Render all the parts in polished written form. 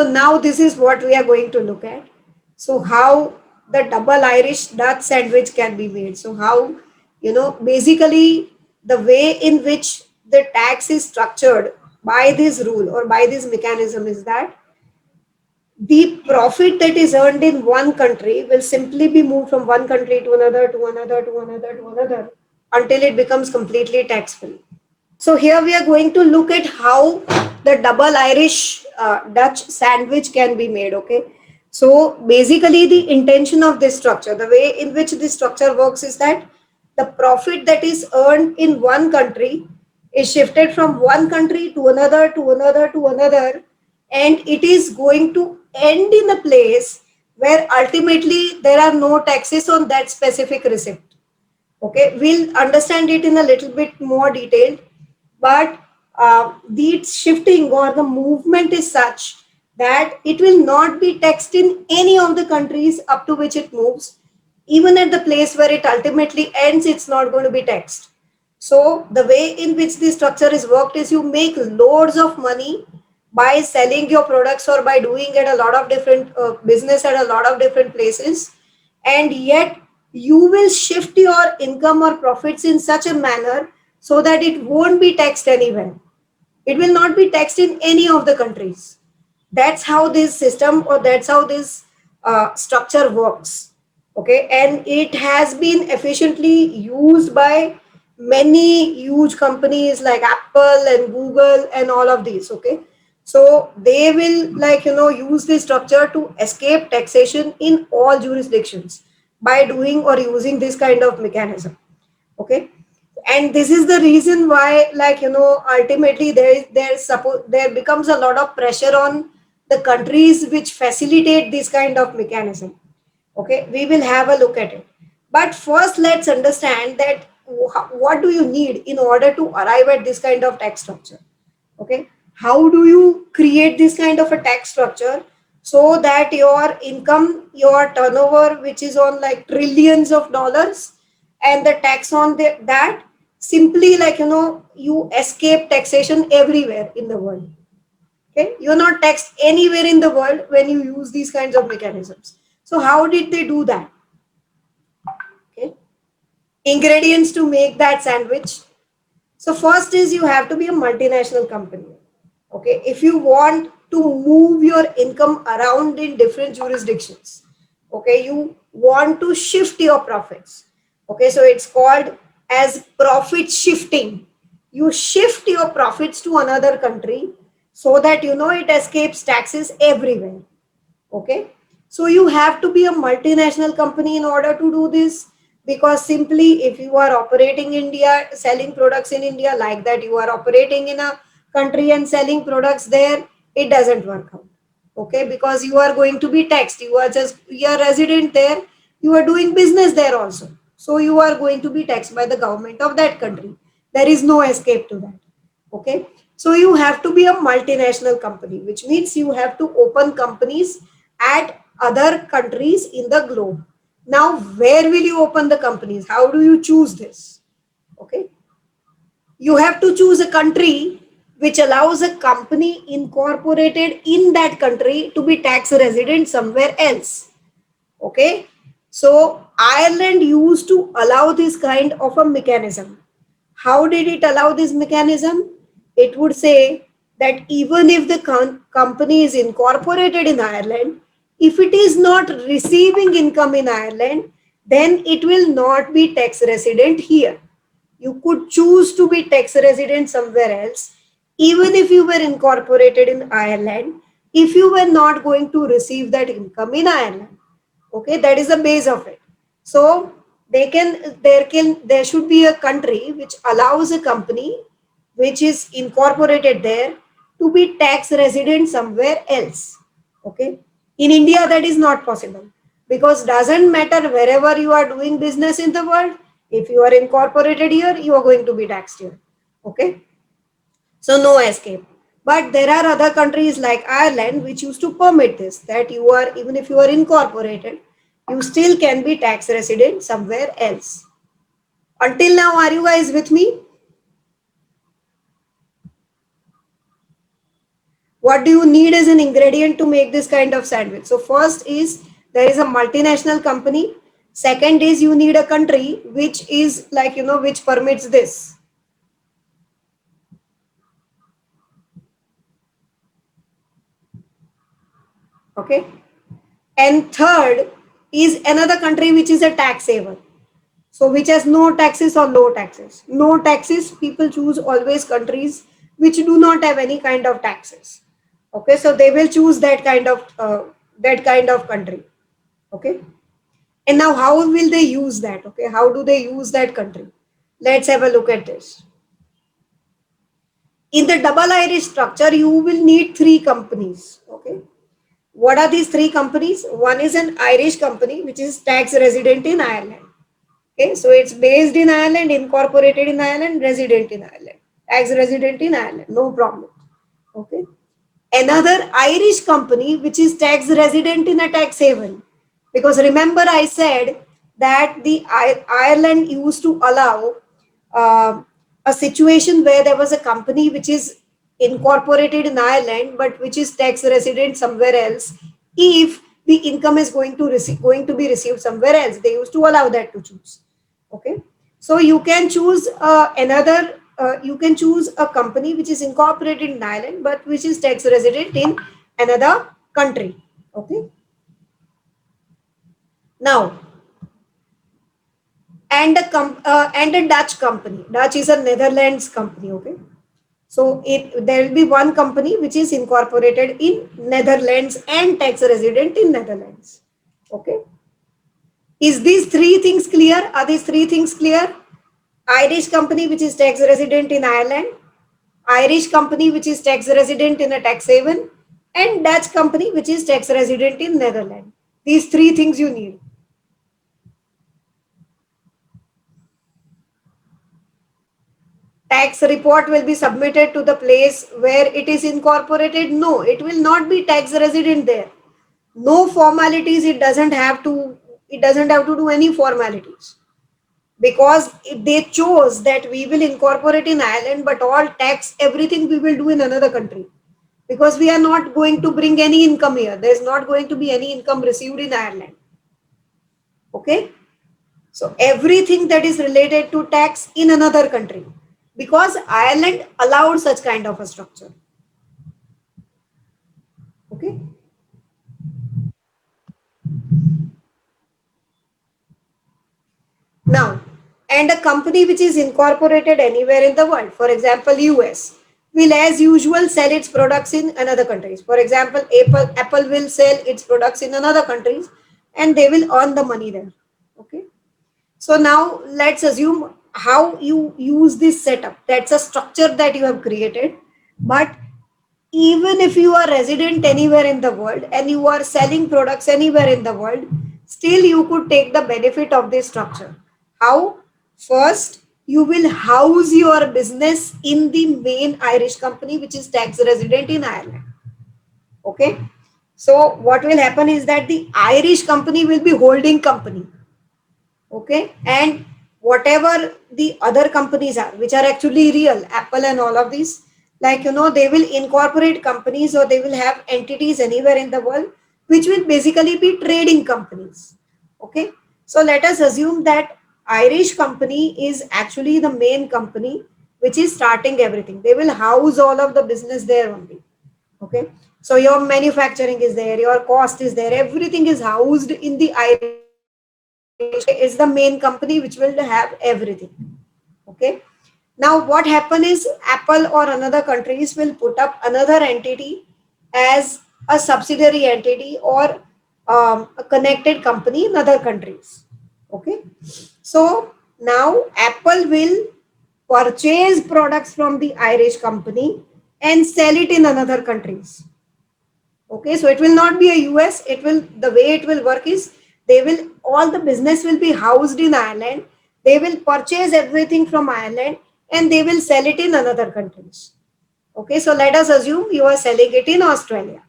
So now this is what we are going to look at. So how the double Irish Dutch sandwich can be made. So how, basically the way in which the tax is structured by this rule or by this mechanism is that the profit that is earned in one country will simply be moved from one country to another, to another, to another, to another, until it becomes completely tax free. So here we are going to look at how the double Irish Dutch sandwich can be made. Okay. So basically the intention of this structure, the way in which this structure works is that the profit that is earned in one country is shifted from one country to another, to another, to another, and it is going to end in a place where ultimately there are no taxes on that specific receipt. Okay, we'll understand it in a little bit more detail, but the shifting or the movement is such that it will not be taxed in any of the countries up to which it moves. Even at the place where it ultimately ends, it's not going to be taxed. So the way in which the structure is worked is you make loads of money by selling your products or by doing at a lot of different business at a lot of different places, and yet you will shift your income or profits in such a manner so that it won't be taxed anywhere. It will not be taxed in any of the countries. That's how this system or that's how this structure works. Okay, and it has been efficiently used by many huge companies like Apple and Google and all of these. Okay, so they will, use this structure to escape taxation in all jurisdictions by doing or using this kind of mechanism. Okay, and this is the reason why, ultimately there becomes a lot of pressure on the countries which facilitate this kind of mechanism. Okay, we will have a look at it, but first let's understand that what do you need in order to arrive at this kind of tax structure. Okay, how do you create this kind of a tax structure so that your income, your turnover, which is on like trillions of dollars, and the tax on that simply, you escape taxation everywhere in the world. Okay, you're not taxed anywhere in the world when you use these kinds of mechanisms. So how did they do that? Okay, ingredients to make that sandwich. So first is you have to be a multinational company. Okay, if you want to move your income around in different jurisdictions, okay, you want to shift your profits. Okay, so it's called as profit shifting. You shift your profits to another country so that it escapes taxes everywhere. Okay, so you have to be a multinational company in order to do this, because simply if you are operating India, selling products in India, like that you are operating in a country and selling products there, it doesn't work out. Okay, because you are going to be taxed. You are resident there, you are doing business there also, so you are going to be taxed by the government of that country. There is no escape to that. Okay, so you have to be a multinational company, which means you have to open companies at other countries in the globe. Now, where will you open the companies? How do you choose this? Okay, you have to choose a country which allows a company incorporated in that country to be tax resident somewhere else. Okay, so Ireland used to allow this kind of a mechanism. How did it allow this mechanism? It would say that even if the company is incorporated in Ireland, if it is not receiving income in Ireland, then it will not be tax resident here. You could choose to be tax resident somewhere else, even if you were incorporated in Ireland, if you were not going to receive that income in Ireland. Okay, that is the base of it. So there should be a country which allows a company which is incorporated there to be tax resident somewhere else. Okay, in India that is not possible, because doesn't matter wherever you are doing business in the world, if you are incorporated here, you are going to be taxed here. Okay, so no escape. But there are other countries like Ireland which used to permit this, that you are, even if you are incorporated, you still can be tax resident somewhere else. Until now, are you guys with me? What do you need as an ingredient to make this kind of sandwich? So first is there is a multinational company. Second is you need a country which is like, which permits this. Okay. And third is another country which is a tax haven. So which has no taxes or low taxes. No taxes, people choose always countries which do not have any kind of taxes. Okay, so they will choose that kind of country. Okay. And now how will they use that? Okay, how do they use that country? Let's have a look at this. In the double Irish structure, you will need three companies. Okay. What are these three companies? One is an Irish company, which is tax resident in Ireland. Okay, so it's based in Ireland, incorporated in Ireland, resident in Ireland, tax resident in Ireland, no problem. Okay. Another Irish company which is tax resident in a tax haven. Because remember, I said that the Ireland used to allow uh, a situation where there was a company which is incorporated in Ireland but which is tax resident somewhere else. If the income is going to be received somewhere else, they used to allow that to choose. Okay, so you can choose you can choose a company which is incorporated in Ireland but which is tax resident in another country. Okay, now and a Dutch company. Dutch is a Netherlands company. Okay, so there will be one company which is incorporated in Netherlands and tax resident in Netherlands. Okay, is these three things clear? Are these three things clear? Irish company which is tax resident in Ireland, Irish company which is tax resident in a tax haven, and Dutch company which is tax resident in Netherlands. These three things you need. Tax report will be submitted to the place where it is incorporated. No, it will not be tax resident there. No formalities. It doesn't have to do any formalities, because if they chose that we will incorporate in Ireland, but all tax, everything we will do in another country, because we are not going to bring any income here. There's not going to be any income received in Ireland. Okay. So everything that is related to tax in another country, because Ireland allowed such kind of a structure. Okay. Now, and a company which is incorporated anywhere in the world, for example, US, will as usual sell its products in another countries. For example, Apple will sell its products in another countries and they will earn the money there. Okay. So now let's assume how you use this setup. That's a structure that you have created. But even if you are resident anywhere in the world and you are selling products anywhere in the world, still you could take the benefit of this structure. How? First, you will house your business in the main Irish company, which is tax resident in Ireland. Okay. So what will happen is that the Irish company will be holding company. Okay, and whatever the other companies are which are actually real, Apple and all of these, like, they will incorporate companies or they will have entities anywhere in the world which will basically be trading companies. Okay, so let us assume that Irish company is actually the main company which is starting everything. They will house all of the business there only. Okay, so your manufacturing is there, your cost is there, everything is housed in the Irish company. Is the main company which will have everything. Okay, now what happen is Apple or another countries will put up another entity as a subsidiary entity or a connected company in other countries. Okay, so now Apple will purchase products from the Irish company and sell it in another countries. Okay, so it will not be a US. It will, the way it will work is they will, all the business will be housed in Ireland. They will purchase everything from Ireland and they will sell it in another countries. Okay, so let us assume you are selling it in Australia.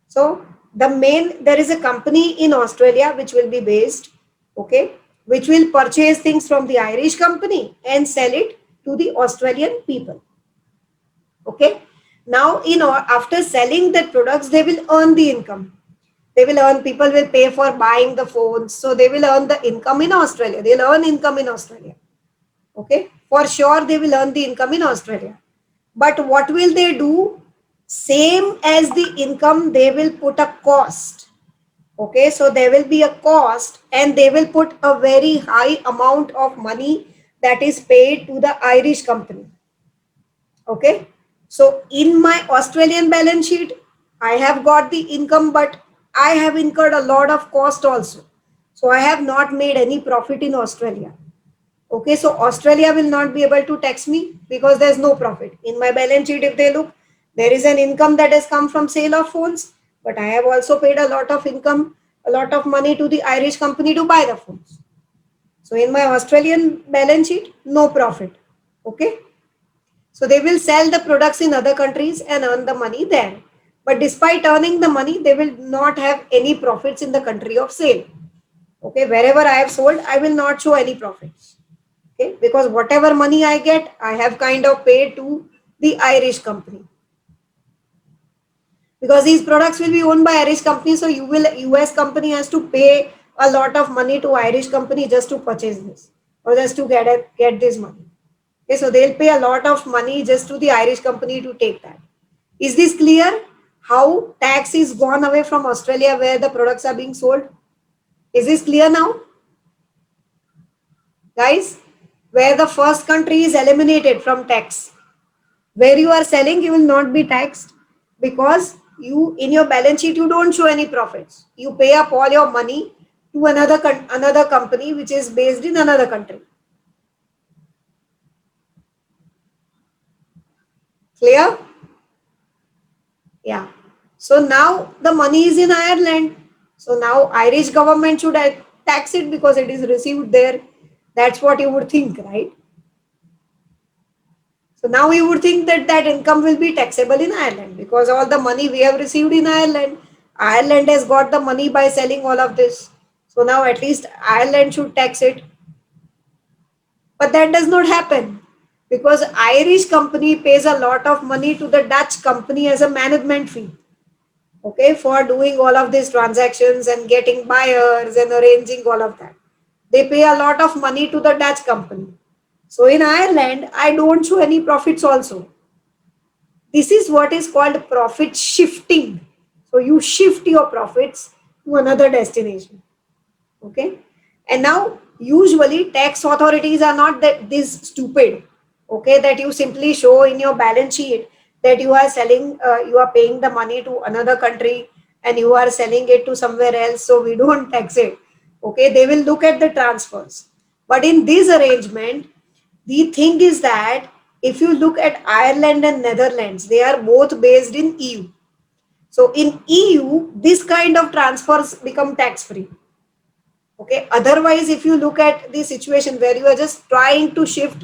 So there is a company in Australia which will be based, okay, which will purchase things from the Irish company and sell it to the Australian people. Okay. Now, after selling the products, they will earn the income. They will earn, people will pay for buying the phones. So they will earn the income in Australia. They'll earn income in Australia. Okay. For sure, they will earn the income in Australia. But what will they do? Same as the income, they will put a cost. Okay. So there will be a cost and they will put a very high amount of money that is paid to the Irish company. Okay. So in my Australian balance sheet, I have got the income, but I have incurred a lot of cost also. So I have not made any profit in Australia. Okay, so Australia will not be able to tax me because there's no profit. In my balance sheet, if they look, there is an income that has come from sale of phones, but I have also paid a lot of income, a lot of money to the Irish company to buy the phones. So in my Australian balance sheet, no profit. Okay. So they will sell the products in other countries and earn the money there. But despite earning the money, they will not have any profits in the country of sale. Okay, wherever I have sold, I will not show any profits. Okay, because whatever money I get, I have kind of paid to the Irish company. Because these products will be owned by Irish company, so US company has to pay a lot of money to Irish company just to purchase this or just to get this money. Okay, so they'll pay a lot of money just to the Irish company to take that. Is this clear? How tax is gone away from Australia where the products are being sold? Is this clear now? Guys, where the first country is eliminated from tax. Where you are selling, you will not be taxed because you in your balance sheet you don't show any profits. You pay up all your money to another company which is based in another country. Clear? Yeah. So now the money is in Ireland. So now Irish government should tax it because it is received there. That's what you would think, right? So now you would think that that income will be taxable in Ireland because all the money we have received in Ireland, Ireland has got the money by selling all of this. So now at least Ireland should tax it. But that does not happen because Irish company pays a lot of money to the Dutch company as a management fee. Okay, for doing all of these transactions and getting buyers and arranging all of that. They pay a lot of money to the Dutch company. So in Ireland, I don't show any profits also. This is what is called profit shifting. So you shift your profits to another destination. Okay. And now usually tax authorities are not that this stupid. Okay, that you simply show in your balance sheet that you are selling, you are paying the money to another country and you are selling it to somewhere else. So we don't tax it. Okay, they will look at the transfers. But in this arrangement, the thing is that if you look at Ireland and Netherlands, they are both based in EU. So in EU, this kind of transfers become tax free. Okay. Otherwise, if you look at the situation where you are just trying to shift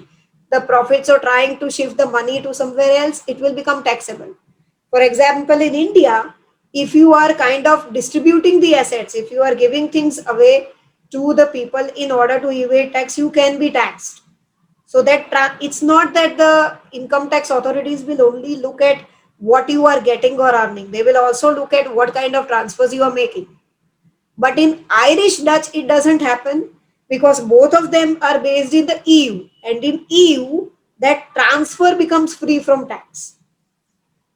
the profits or trying to shift the money to somewhere else, it will become taxable. For example, in India, if you are kind of distributing the assets, if you are giving things away to the people in order to evade tax, you can be taxed. So that it's not that the income tax authorities will only look at what you are getting or earning. They will also look at what kind of transfers you are making. But in Irish Dutch, it doesn't happen because both of them are based in the EU. And in EU, that transfer becomes free from tax.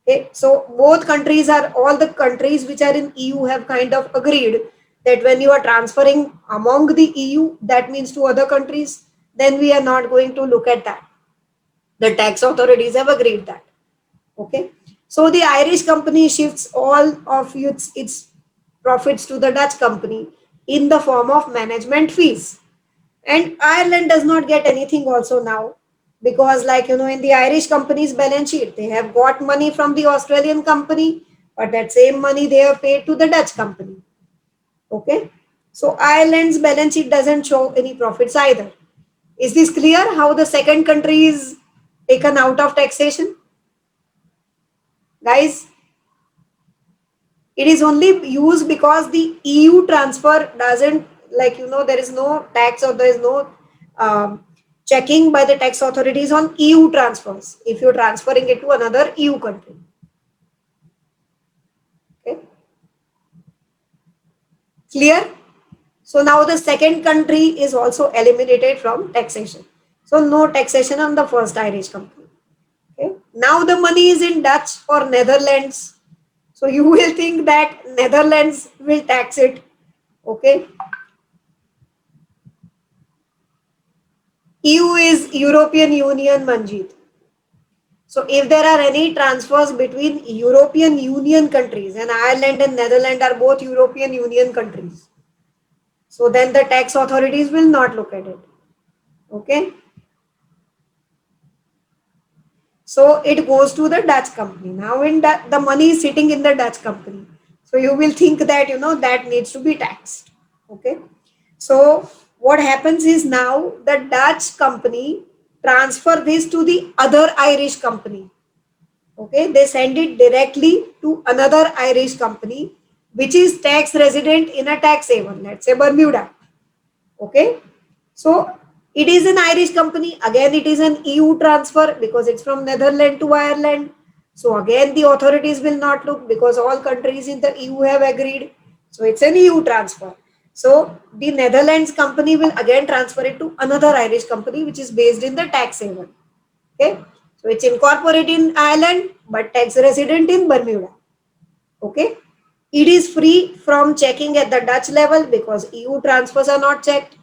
Okay, so both countries are, all the countries which are in EU have kind of agreed that when you are transferring among the EU, that means to other countries, then we are not going to look at that. The tax authorities have agreed that. Okay. So the Irish company shifts all of its profits to the Dutch company in the form of management fees. And Ireland does not get anything also now because, like, in the Irish company's balance sheet, they have got money from the Australian company, but that same money they have paid to the Dutch company. Okay. So Ireland's balance sheet doesn't show any profits either. Is this clear how the second country is taken out of taxation? Guys, it is only used because the EU transfer doesn't, like, there is no tax or there is no checking by the tax authorities on EU transfers if you're transferring it to another EU country. Clear? So now the second country is also eliminated from taxation. So no taxation on the first Irish company. Okay. Now the money is in Dutch or Netherlands. So you will think that Netherlands will tax it. Okay. EU is European Union, Manjeet. So if there are any transfers between European Union countries, and Ireland and Netherlands are both European Union countries, so then the tax authorities will not look at it. Okay. So it goes to the Dutch company. Now in the money is sitting in the Dutch company. So you will think that that needs to be taxed. Okay. So what happens is now the Dutch company transfer this to the other Irish company. Okay, they send it directly to another Irish company which is tax resident in a tax haven, let's say Bermuda. Okay, so it is an Irish company. Again, it is an EU transfer because it's from Netherlands to Ireland. So again, the authorities will not look because all countries in the EU have agreed. So it's an EU transfer. So the Netherlands company will again transfer it to another Irish company which is based in the tax haven. Okay, so it's incorporated in Ireland but tax resident in Bermuda. Okay, it is free from checking at the Dutch level because EU transfers are not checked,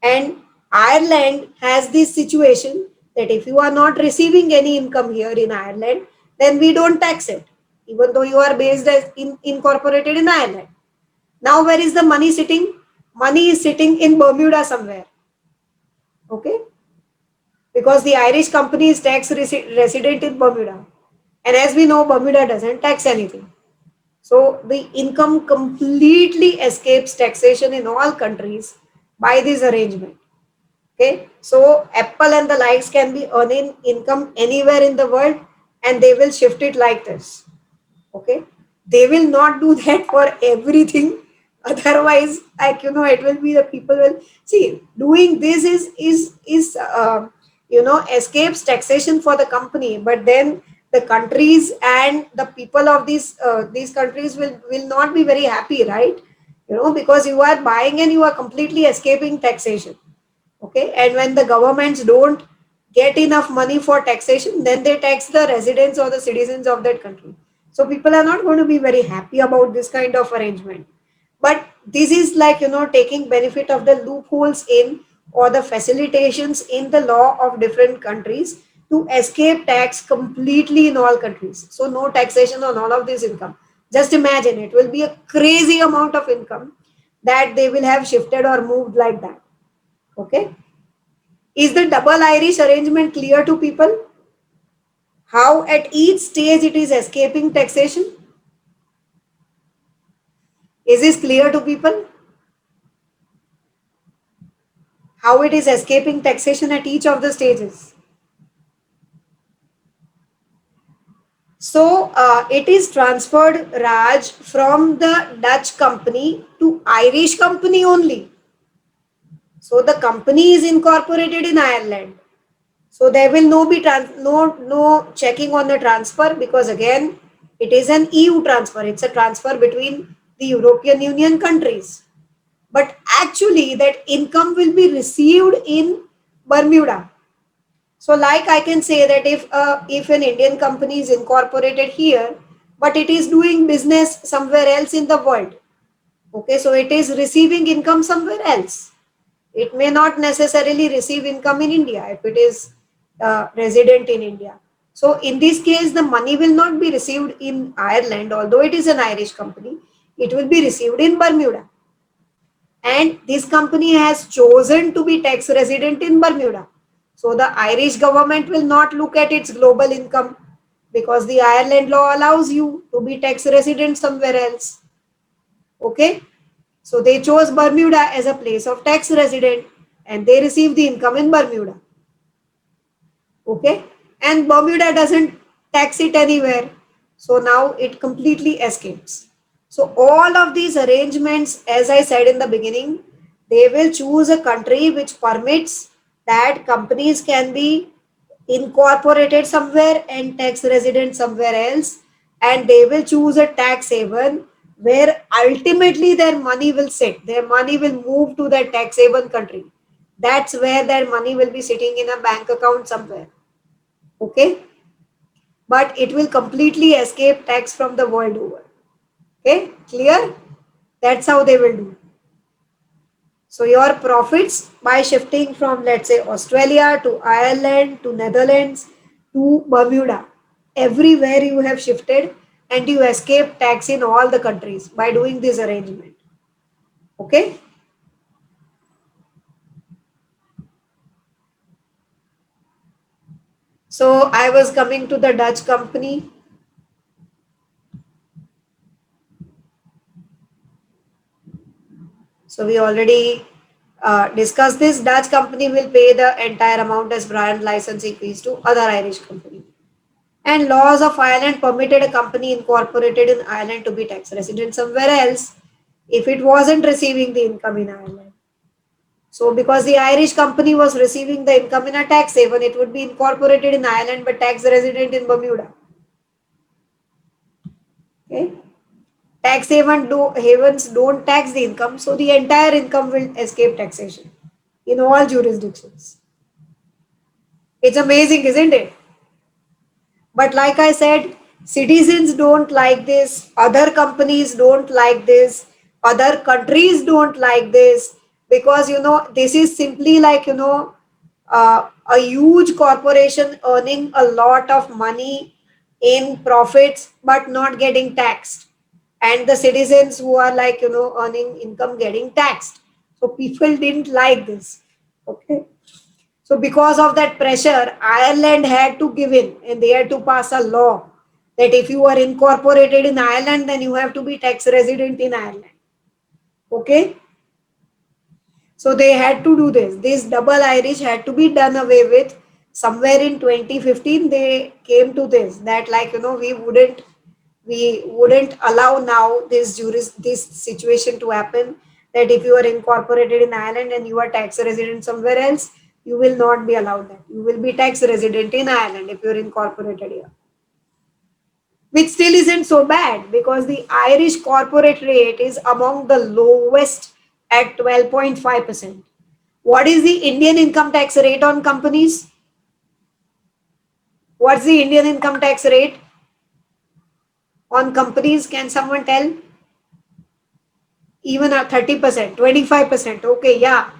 and Ireland has this situation that if you are not receiving any income here in Ireland, then we don't tax it, even though you are based as incorporated in Ireland. Now, where is the money sitting? Money is sitting in Bermuda somewhere. Okay, because the Irish company is tax resident in Bermuda, and as we know, Bermuda doesn't tax anything. So the income completely escapes taxation in all countries by this arrangement. Okay, so Apple and the likes can be earning income anywhere in the world and they will shift it like this. Okay, they will not do that for everything. Otherwise, like it will be the people will see doing this is escapes taxation for the company, but then the countries and the people of these countries will not be very happy, right? Because you are buying and you are completely escaping taxation. Okay, and when the governments don't get enough money for taxation, then they tax the residents or the citizens of that country. So people are not going to be very happy about this kind of arrangement. But this is like taking benefit of the loopholes in or the facilitations in the law of different countries to escape tax completely in all countries. So no taxation on all of this income. Just imagine, it will be a crazy amount of income that they will have shifted or moved like that. Okay, is the double Irish arrangement clear to people? How at each stage it is escaping taxation? Is this clear to people? How it is escaping taxation at each of the stages? So it is transferred, Raj, from the Dutch company to Irish company only. So the company is incorporated in Ireland. So there will no checking on the transfer because again it is an EU transfer. It's a transfer between the European Union countries. But actually that income will be received in Bermuda. So like I can say that if an Indian company is incorporated here, but it is doing business somewhere else in the world. Okay, so it is receiving income somewhere else. It may not necessarily receive income in India if it is resident in India. So in this case, the money will not be received in Ireland, although it is an Irish company. It will be received in Bermuda. And this company has chosen to be tax resident in Bermuda. So the Irish government will not look at its global income because the Ireland law allows you to be tax resident somewhere else. Okay. So they chose Bermuda as a place of tax resident and they receive the income in Bermuda. Okay. And Bermuda doesn't tax it anywhere. So now it completely escapes. So all of these arrangements, as I said in the beginning, they will choose a country which permits that companies can be incorporated somewhere and tax resident somewhere else, and they will choose a tax haven where ultimately their money will sit. Their money will move to their tax haven country. That's where their money will be sitting in a bank account somewhere. Okay? But it will completely escape tax from the world over. Okay? Clear? That's how they will do. So your profits by shifting from, let's say, Australia to Ireland to Netherlands to Bermuda, everywhere you have shifted and you escape tax in all the countries by doing this arrangement. Okay? So I was coming to the Dutch company. So we already discussed this. Dutch company will pay the entire amount as brand licensing fees to other Irish company. And laws of Ireland permitted a company incorporated in Ireland to be tax resident somewhere else if it wasn't receiving the income in Ireland. So because the Irish company was receiving the income in a tax haven, it would be incorporated in Ireland but tax resident in Bermuda. Okay. Havens don't tax the income, so the entire income will escape taxation in all jurisdictions. It's amazing, isn't it? But like I said, citizens don't like this, other companies don't like this, other countries don't like this because this is simply like a huge corporation earning a lot of money in profits but not getting taxed, and the citizens who are like earning income getting taxed. So people didn't like this. Okay. So, because of that pressure, Ireland had to give in and they had to pass a law that if you are incorporated in Ireland, then you have to be tax resident in Ireland. Okay? So, they had to do this. This double Irish had to be done away with. Somewhere in 2015, they came to this that, like, we wouldn't allow now this situation to happen, that if you are incorporated in Ireland and you are tax resident somewhere else, you will not be allowed that. You will be tax resident in Ireland if you're incorporated here. Which still isn't so bad because the Irish corporate rate is among the lowest at 12.5%. What is the Indian income tax rate on companies? What's the Indian income tax rate on companies? Can someone tell? Even a 30%, 25%. Okay, yeah.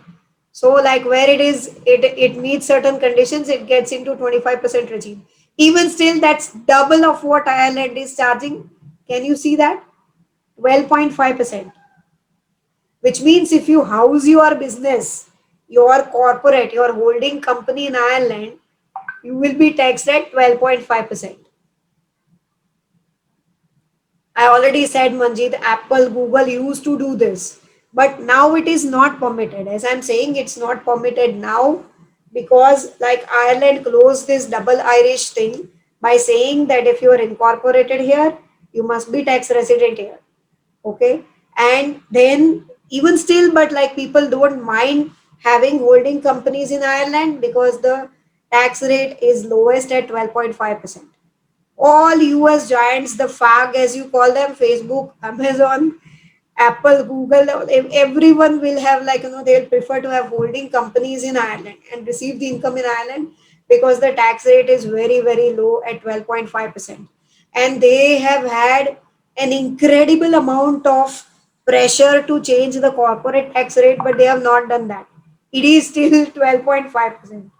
So like where it meets certain conditions, it gets into 25% regime. Even still, that's double of what Ireland is charging. Can you see that? 12.5%. Which means if you house your business, your corporate, your holding company in Ireland, you will be taxed at 12.5%. I already said, Manjeet, Apple, Google used to do this, but now it is not permitted. As I'm saying, it's not permitted now because, like, Ireland closed this double Irish thing by saying that if you are incorporated here, you must be tax resident here. Okay, and then even still, but like people don't mind having holding companies in Ireland because the tax rate is lowest at 12.5%. All US giants, the FAG as you call them, Facebook, Amazon, Apple, Google, everyone will have like, they'll prefer to have holding companies in Ireland and receive the income in Ireland because the tax rate is very, very low at 12.5%. And they have had an incredible amount of pressure to change the corporate tax rate, but they have not done that. It is still 12.5%.